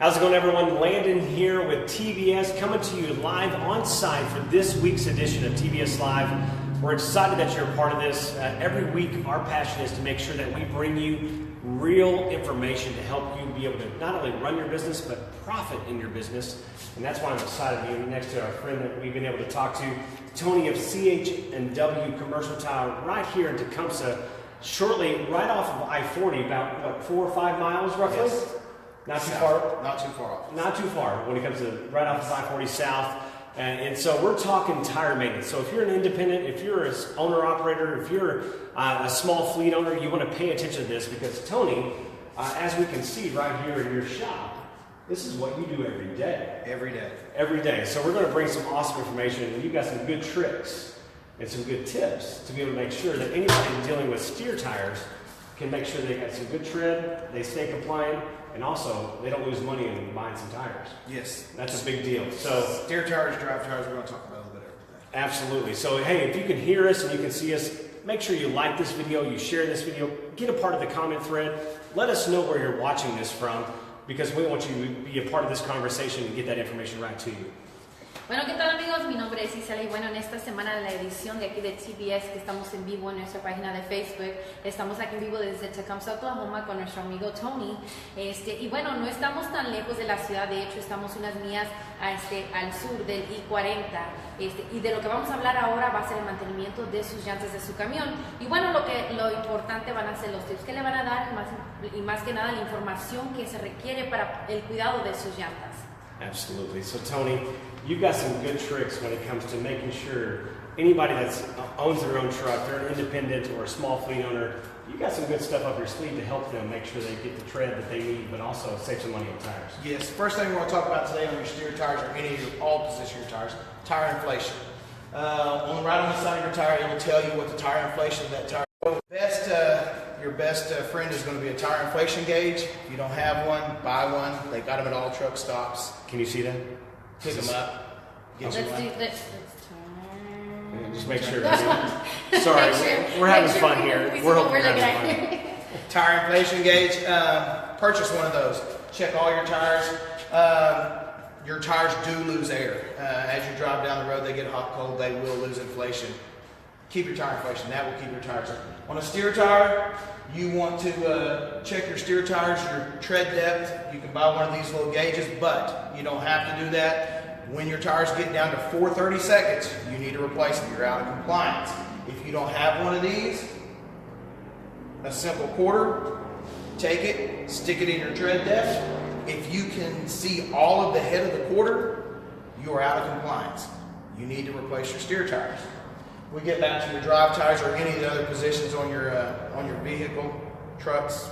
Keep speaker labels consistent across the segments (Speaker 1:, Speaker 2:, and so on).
Speaker 1: How's it going, everyone? Landon here with TBS, coming to you live on site for this week's edition of TBS Live. We're excited that you're a part of this. Every week, our passion is to make sure that we bring you real information to help you be able to not only run your business, but profit in your business. And that's why I'm excited to be next to our friend that we've been able to talk to, Tony of CH&W Commercial Tire, right here in Tecumseh, shortly right off of I-40, about, what, 4 or 5 miles roughly?
Speaker 2: Yes.
Speaker 1: Not too far.
Speaker 2: Not too far off.
Speaker 1: Not too far when it comes to right off of I-40 South. And so we're talking tire maintenance. So if you're an independent, if you're an owner-operator, if you're a small fleet owner, you want to pay attention to this because Tony, as we can see right here in your shop, this is what you do every day.
Speaker 2: Every day.
Speaker 1: Every day. So we're going to bring some awesome information, and you've got some good tricks and some good tips to be able to make sure that anybody dealing with steer tires can make sure they got some good tread, they stay compliant, and also they don't lose money in buying some tires.
Speaker 2: Yes.
Speaker 1: That's a big deal. So
Speaker 2: steer tires, drive tires, we're going to talk about a little bit of everything.
Speaker 1: Absolutely. So hey, if you can hear us and you can see us, make sure you like this video, you share this video, get a part of the comment thread. Let us know where you're watching this from because we want you to be a part of this conversation and get that information right to you.
Speaker 3: Bueno, ¿qué tal, amigos? Mi nombre es Isela y bueno, en esta semana de la edición de aquí de TBS, que estamos en vivo en nuestra página de Facebook, estamos aquí en vivo desde Tecumseh, Oklahoma, con nuestro amigo Tony. Y bueno, no estamos tan lejos de la ciudad, de hecho estamos unas millas al sur del I-40. Y de lo que vamos a hablar ahora va a ser el mantenimiento de sus llantas de su camión. Y bueno, lo importante van a ser los tips que le van a dar y más que nada la información que se requiere para el cuidado de sus llantas.
Speaker 1: Absolutely. So Tony, you've got some good tricks when it comes to making sure anybody that owns their own truck, they're an independent or a small fleet owner, you got some good stuff up your sleeve to help them make sure they get the tread that they need, but also save some money on tires.
Speaker 2: Yes. First thing we're going to talk about today on your steer tires or any of your all-position tires, tire inflation. Right on the side of your tire, it will tell you what the tire inflation of that tire is. Your best friend is going to be a tire inflation gauge. If you don't have one, buy one. They've got them at all truck stops.
Speaker 1: Can you see that?
Speaker 2: Pick them up. Get you one.
Speaker 3: Let's turn.
Speaker 1: Just make sure. Sorry, we're having fun here. We're hoping we're having fun.
Speaker 2: Tire inflation gauge. Purchase one of those. Check all your tires. Your tires do lose air. As you drive down the road, they get hot, cold. They will lose inflation. Keep your tire inflation. That will keep your tires up. On a steer tire, you want to check your steer tires, your tread depth. You can buy one of these little gauges, but you don't have to do that. When your tires get down to 430 seconds, you need to replace them. You're out of compliance. If you don't have one of these, a simple quarter, take it, stick it in your tread depth. If you can see all of the head of the quarter, you are out of compliance. You need to replace your steer tires. We get back to your drive tires or any of the other positions on your vehicle, trucks,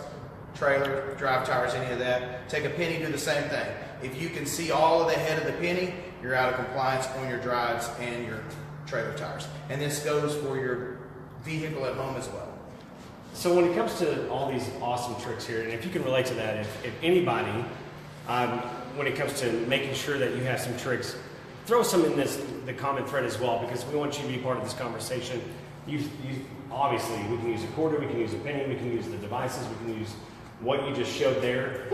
Speaker 2: trailer, drive tires, any of that. Take a penny, do the same thing. If you can see all of the head of the penny, you're out of compliance on your drives and your trailer tires. And this goes for your vehicle at home as well.
Speaker 1: So when it comes to all these awesome tricks here, and if you can relate to that, if anybody, when it comes to making sure that you have some tricks, throw some in the comment thread as well, because we want you to be part of this conversation. Obviously, we can use a quarter, we can use a penny, we can use the devices, we can use what you just showed there.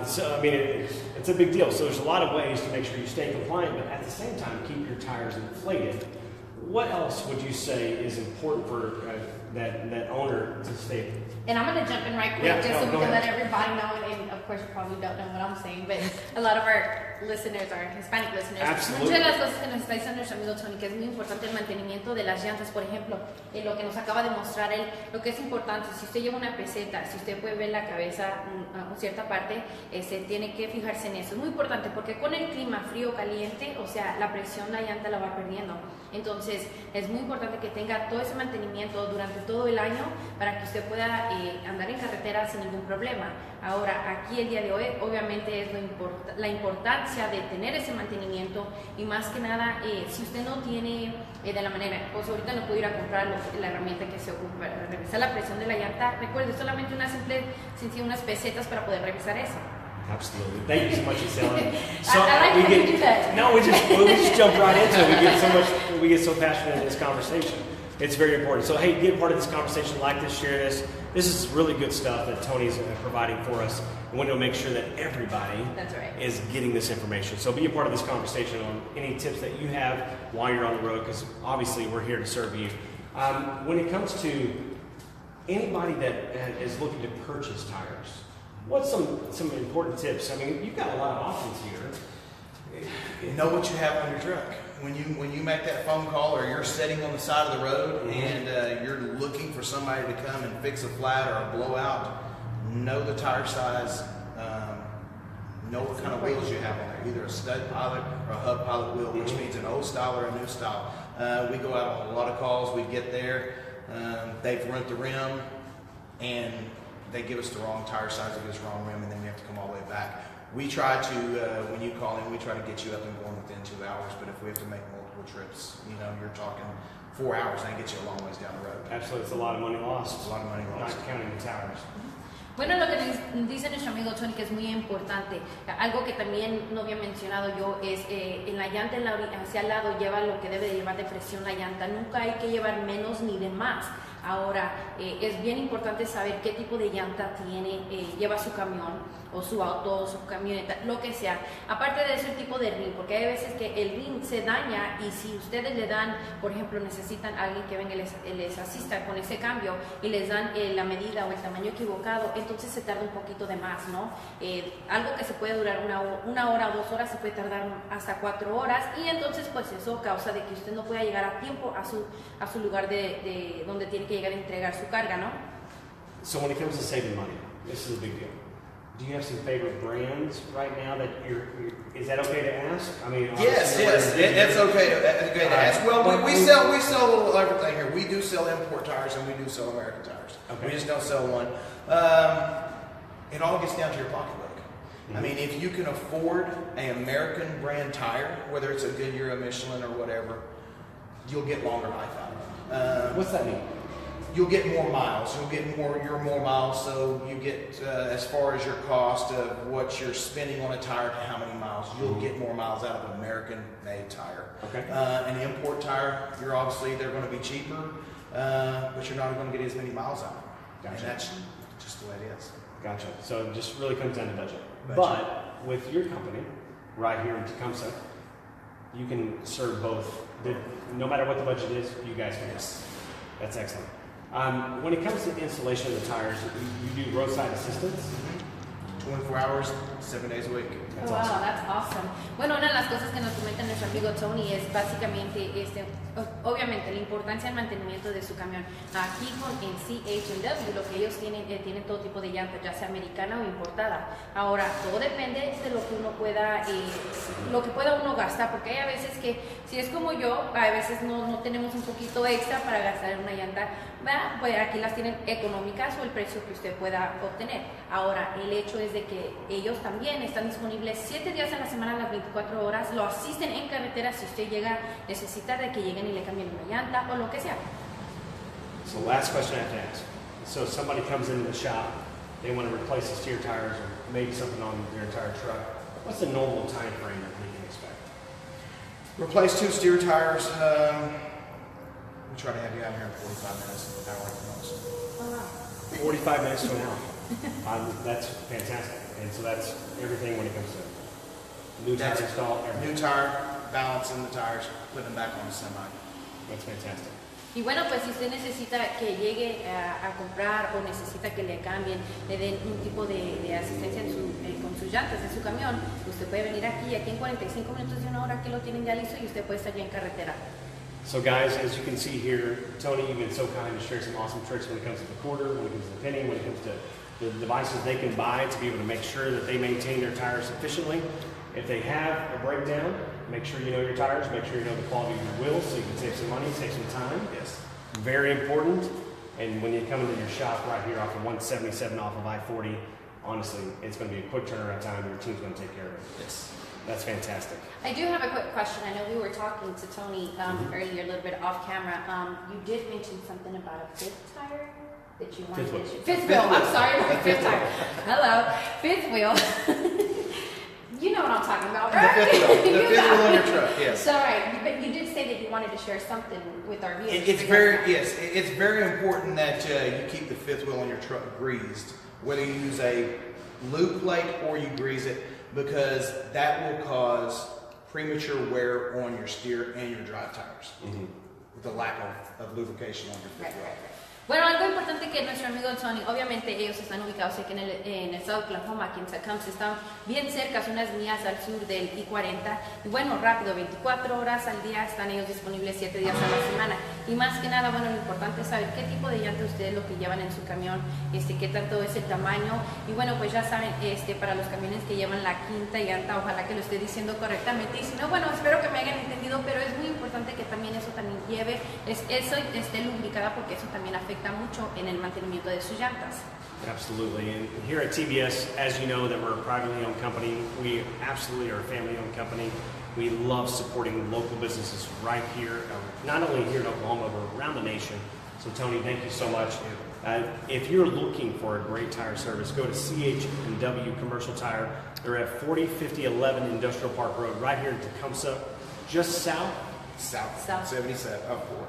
Speaker 1: So, I mean, it's a big deal. So there's a lot of ways to make sure you stay compliant, but at the same time, keep your tires inflated. What else would you say is important for that owner to stay?
Speaker 3: And I'm going to jump in right quick so we can let everybody know. And of course, you probably don't know what I'm saying, but a lot of our listeners are Hispanic listeners.
Speaker 1: Absolutely.
Speaker 3: Muchas de las cosas que nos está diciendo nuestro amigo Tony, que es muy importante el mantenimiento de las llantas, por ejemplo, lo que nos acaba de mostrar él, lo que es importante, si usted lleva una peseta, si usted puede ver la cabeza a cierta parte, se tiene que fijarse en eso. Es muy importante porque con el clima frío o caliente, o sea, la presión la llanta la va perdiendo. Entonces, es muy importante que tenga todo ese mantenimiento durante todo el año para que usted pueda andar en carretera sin ningún problema. Ahora, aquí el día de hoy, obviamente es la importancia de tener ese mantenimiento y más que nada, si usted no tiene de la manera, pues ahorita no puede ir a comprar la herramienta que se ocupa para revisar la presión de la llanta. Recuerde, solamente unas pesetas para poder revisar eso.
Speaker 1: Absolutely. Thank you so much, Isela.
Speaker 3: So I like to do that.
Speaker 1: No, we just jump right into it. We get so passionate in this conversation. It's very important. So hey, be a part of this conversation. Like this, share this. this is really good stuff that Tony's providing for us. We want to make sure that everybody
Speaker 3: That's right.
Speaker 1: is getting this information. So be a part of this conversation on any tips that you have while you're on the road, because obviously we're here to serve you. When it comes to anybody that is looking to purchase tires, what's some important tips? I mean, you've got a lot of options here.
Speaker 2: Know what you have on your truck. When you make that phone call, or you're sitting on the side of the road and you're looking for somebody to come and fix a flat or a blowout, know the tire size, know what kind of wheels you have on there, either a stud pilot or a hub pilot wheel, which means an old style or a new style. We go out on a lot of calls, we get there, they've rent the rim, and they give us the wrong tire size, they give us the wrong rim, and then we have to come all the way back. We try to, when you call in, we try to get you up and going within 2 hours, but if we have to make multiple trips, you're talking 4 hours, and that gets you a long ways down the road.
Speaker 1: Absolutely, it's a lot of money lost.
Speaker 2: It's a lot of money lost.
Speaker 1: Not counting the towers.
Speaker 3: Bueno, lo que dice nuestro amigo Tony, que es muy importante, algo que también no había mencionado yo, es en la llanta hacia el lado lleva lo que debe de llevar de presión la llanta. Nunca hay que llevar menos ni de más. Ahora, es bien importante saber qué tipo de llanta lleva su camión o su auto o su camioneta, lo que sea. Aparte de ese tipo de ring, porque hay veces que el ring se daña y si ustedes le dan, por ejemplo, necesitan a alguien que venga y les asista con ese cambio y les dan la medida o el tamaño equivocado, entonces se tarda un poquito de más, ¿no? Algo que se puede durar una hora o 2 horas se puede tardar hasta 4 horas y entonces pues eso causa de que usted no pueda llegar a tiempo a su lugar de donde tiene que llegar a entregar su carga, ¿no?
Speaker 1: So when it comes to saving money, this is a big deal. Do you have some favorite brands right now that is that okay to ask? I mean,
Speaker 2: yes, it's okay to ask. Well, we sell a little everything here. We do sell import tires and we do sell American tires.
Speaker 1: Okay.
Speaker 2: We just don't sell one. It all gets down to your pocketbook. I mean, if you can afford an American brand tire, whether it's a Goodyear, a Michelin, or whatever, you'll get longer life out of it.
Speaker 1: What's that mean?
Speaker 2: You'll get more miles. You'll get your more miles, so you get as far as your cost of what you're spending on a tire to how many miles. You'll get more miles out of an American-made tire.
Speaker 1: Okay.
Speaker 2: An import tire, they're going to be cheaper, but you're not going to get as many miles out of them.
Speaker 1: Gotcha.
Speaker 2: And that's just the way it is.
Speaker 1: Gotcha. So it just really comes down to budget. But with your company, right here in Tecumseh, you can serve both. No matter what the budget is, you guys can.
Speaker 2: Yes.
Speaker 1: That's excellent. When it comes to installation of the tires, you do roadside assistance?
Speaker 2: 24 hours, 7 days a week.
Speaker 1: That's
Speaker 3: wow,
Speaker 1: awesome.
Speaker 3: that's awesome. Bueno, una de las cosas que nos comenta nuestro amigo Tony es básicamente, obviamente, la importancia del mantenimiento de su camión. Aquí en CH&W, lo que ellos tienen todo tipo de llantas, ya sea americana o importada. Ahora, todo depende de lo que uno pueda, uno gastar, porque hay a veces que, si es como yo, a veces no tenemos un poquito extra para gastar en una llanta, pues aquí las tienen económicas o el precio que usted pueda obtener. Ahora, el hecho es de que ellos también están disponibles 7 días a la semana, las 24 horas, lo asisten en carretera si usted necesita de que lleguen y le cambien una llanta o lo que sea.
Speaker 1: So last question I have to ask. So somebody comes into the shop, they want to replace the steer tires or maybe something on their entire truck. What's the normal time frame that we can expect?
Speaker 2: Replace 2 steer tires. We try to have you out here in 45 minutes, an hour at the most.
Speaker 3: Oh, wow.
Speaker 1: 45 minutes to an hour. That's fantastic. And so that's everything when it comes to new tire install, everything.
Speaker 2: New tire, balancing the tires, putting them back on the semi.
Speaker 1: That's fantastic.
Speaker 3: Y bueno, pues si usted necesita que llegue a comprar o necesita que le cambien, le den un tipo de asistencia con sus llantas de su camión, usted puede venir aquí en 45 minutos de una hora que lo tienen ya listo y usted puede estar ya en carretera.
Speaker 1: So guys, as you can see here, Tony, you've been so kind to share some awesome tricks when it comes to the quarter, when it comes to the pinning, when it comes to the devices they can buy to be able to make sure that they maintain their tires efficiently. If they have a breakdown, make sure you know your tires, make sure you know the quality of your wheels so you can save some money, save some time.
Speaker 2: Yes.
Speaker 1: Very important. And when you come into your shop right here off of 177 off of I-40, honestly, it's going to be a quick turnaround time. Your team's going to take care of it.
Speaker 2: Yes.
Speaker 1: That's fantastic.
Speaker 3: I do have a quick question. I know we were talking to Tony earlier, a little bit off camera. You did mention something about a fifth tire that you wanted to mention. Fifth wheel. I'm sorry, fifth tire. Hello, fifth wheel. You know what I'm talking about.
Speaker 2: The fifth wheel on your truck, yes.
Speaker 3: So, all right, but you did say that you wanted to share something with our viewers.
Speaker 2: It's very important that you keep the fifth wheel on your truck greased, whether you use a lube plate or you grease it, because that will cause premature wear on your steer and your drive tires with the lack of lubrication on your fifth wheel.
Speaker 3: Bueno, algo importante que nuestro amigo Tony, obviamente ellos están ubicados aquí en el estado de Oklahoma, aquí en Tecumseh, están bien cerca, unas millas al sur del I-40, y bueno, rápido, 24 horas al día están ellos disponibles 7 días a la semana, y más que nada, bueno, lo importante es saber qué tipo de llanta ustedes lo que llevan en su camión, qué tanto es el tamaño, y bueno, pues ya saben, para los camiones que llevan la quinta llanta, ojalá que lo esté diciendo correctamente, y si no, bueno, espero que me hayan entendido, pero es muy importante que también eso también lleve, eso esté lubricada, porque eso también afecta mucho en el mantenimiento de sus llantas.
Speaker 1: Absolutely, and here at TBS, as you know, that we're a privately owned company, we absolutely are a family-owned company. We love supporting local businesses right here, not only here in Oklahoma, but around the nation. So Tony, thank you so much. If you're looking for a great tire service, go to CH&W Commercial Tire. They're at 405011 Industrial Park Road, right here in Tecumseh, just south
Speaker 2: 77 up 4.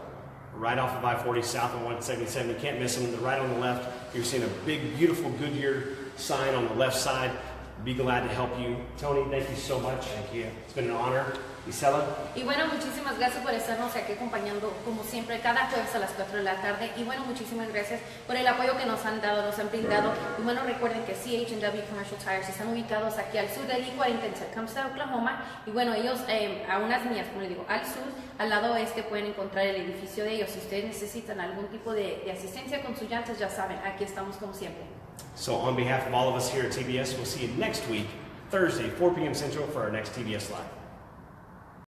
Speaker 1: Right off of I-40, south of 177. You can't miss them. They're right on the left. You're seeing a big, beautiful Goodyear sign on the left side. Be glad to help you. Tony, thank you so much.
Speaker 2: Thank you.
Speaker 1: It's been an honor. Isela.
Speaker 3: Y bueno, muchísimas gracias por estarnos aquí acompañando como siempre cada jueves a las 4 de la tarde. Y bueno, muchísimas gracias por el apoyo que nos han dado, nos han brindado. Y bueno, recuerden que CH&W Commercial Tires están ubicados aquí al sur del I-40 en Tecumseh, Oklahoma. Y bueno, ellos a unas millas, como les digo, al sur, al lado oeste pueden encontrar el edificio de ellos. Si ustedes necesitan algún tipo de asistencia con sus llantas, ya saben, aquí estamos como siempre.
Speaker 1: So on behalf of all of us here at TBS, we'll see you next week, Thursday, 4 p.m. Central for our next TBS Live.